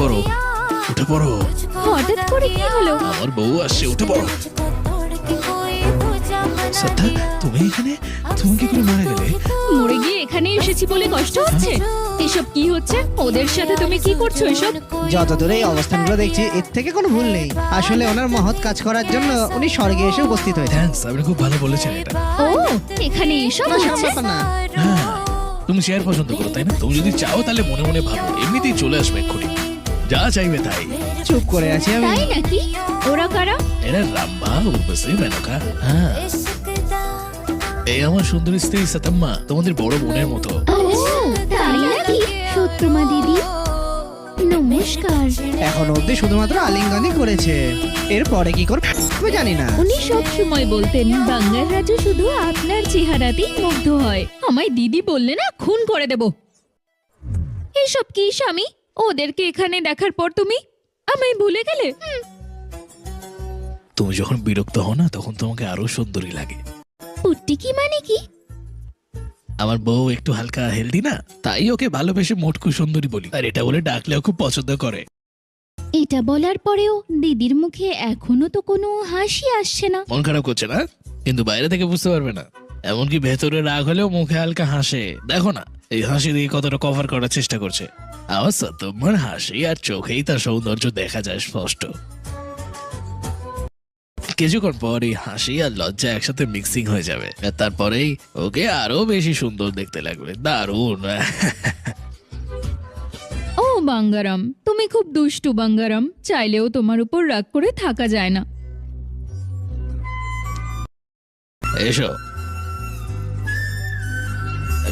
পড়ো, উঠে পড়ো। হঠাৎ করে কি হলো? আমার বউ আসছে, উঠে পড়ো। শ্রদ্ধা, তুমি এখানে? তুমি কি করে মারা গেলে? মরে গিয়ে এখানে এসেছি বলে কষ্ট হচ্ছে? এসব কি হচ্ছে? ওদের সাথে তুমি কি করছো এসব? যতদূর এই অবস্থানগুলো দেখছি এর থেকে কোনো ভুল নেই। আসলে ওনার মহৎ কাজ করার জন্য উনি স্বর্গে এসে উপস্থিত হয়েছেন। থ্যাঙ্কস, আপনি খুব ভালো বলেছেন এটা। ও, এখানে এসব না, সেরকম হচ্ছে? ব্যাপার না। হ্যাঁ, তুমি শেয়ার পছন্দ করো তাই না? তুমি যদি চাও তাহলে মনে মনে ভাবো, এমনিতেই চলে আসবে এক্ষুনি, যা চাইবে তাই। চুপ করে আছি আমি। তাই নাকি? ওরা কারা? এরা রাম্ভা, উর্বশী, মেনকা। হ্যাঁ, এই আমার সুন্দরী স্ত্রী সাতাম্মা, তোমাদের বড় বোনের মতো। ও, তাই নাকি? সত্যমা দিদি, নমস্কার। এখন অবধি শুধুমাত্র আলিঙ্গনই করেছে, এরপরে কি করবে আমি জানি না। উনি সব সময় বলতেন বাঙ্গাল রাজু শুধু আপনার চেহারাতেই মুগ্ধ হয়। আমায় দিদি বললে না খুন করে দেব। এইসব কি স্বামী? ওদেরকে এখানে দেখার পর তুমি আমায় ভুলে গেলে? তুমি যখন বিরক্ত হও না তখন তোমাকে আরো সুন্দরী লাগে। পুট্টি কি মানে কি? আমার বউ একটু হালকা হেলদি না, তাই ওকে ভালোবেসে মোটকু সুন্দরী বলি, আর এটা বলে ডাকলেও খুব পছন্দ করে। এটা বলার পরেও দিদির মুখে এখনো তো কোনো হাসি আসছে না। মন খারাপ করছে না, কিন্তু বাইরে থেকে বুঝতে পারবে না। এমনকি ভেতরে রাগ হলেও মুখে হালকা হাসে, দেখো না এই হাসি দিয়ে কতটা কভার করার চেষ্টা করছে। আমার তোমার হাসি আর চোখেই তার সৌন্দর্য দেখা যায় স্পষ্ট। কিছুক্ষণ পর এই হাসি আর লজ্জা একসাথে মিক্সিং হয়ে যাবে, আর তারপরেই ওকে আরো বেশি সুন্দর দেখতে লাগবে। দারুণ। ও বাঙ্গারাম, তুমি খুব দুষ্টু বাঙ্গারাম, চাইলেও তোমার উপর রাগ করে থাকা যায় না। এসো।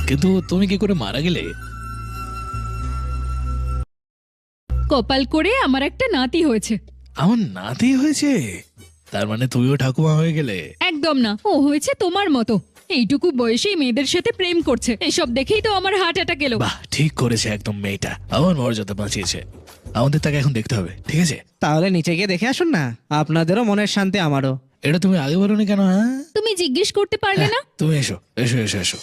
কিন্তু তুমি কি করে মারা গেলে? কপাল করে আমার একটা নাতি হয়েছে। আমার নাতি হয়েছে? তার মানে তুমিও ঠাকুমা হয়ে গেলে? একদম না, ও হয়েছে তোমার মতো। এইটুকু বয়সেই মেয়েদের সাথে প্রেম করছে। এসব দেখেই তো আমার হার্ট অ্যাটাক এলো। বাহ, ঠিক করেছে একদম মেয়েটা, আমার মর্যাদা বাঁচিয়েছে। আমাদের তাকে এখন দেখতে হবে, ঠিক আছে? তাহলে নিচে গিয়ে দেখে আসুন না, আপনাদেরও মনের শান্তি আমারও। এটা তুমি আগে বলোনি কেন? হ্যাঁ, তুমি জিজ্ঞেস করতে পারলে না? তুমি এসো এসো এসো এসো।